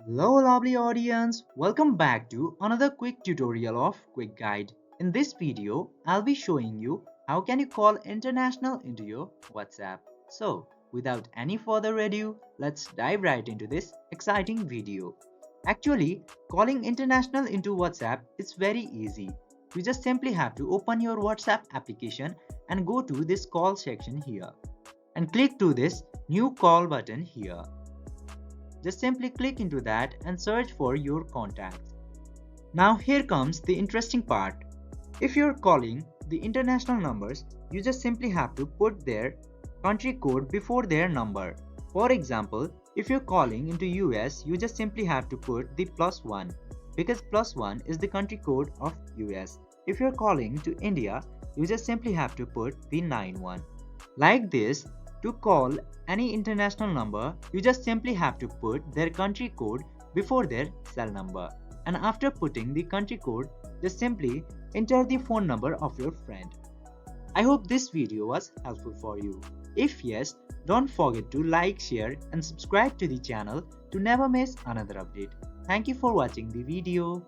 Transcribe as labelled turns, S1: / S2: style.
S1: Hello lovely audience, welcome back to another quick tutorial of Quick Guide. In this video, I'll be showing you how can you call international into your WhatsApp. So, without any further ado, let's dive right into this exciting video. Actually, calling international into WhatsApp is very easy. You just simply have to open your WhatsApp application and go to this call section here and click to this new call button here. Just simply click into that and search for your contacts. Now here comes the interesting part. If you're calling the international numbers, you just simply have to put their country code before their number. For example, if you're calling into US, you just simply have to put the +1 because +1 is the country code of US. If you're calling to India, you just simply have to put the 91. Like this, to call any international number, you just simply have to put their country code before their cell number. And after putting the country code, just simply enter the phone number of your friend. I hope this video was helpful for you. If yes, don't forget to like, share and subscribe to the channel to never miss another update. Thank you for watching the video.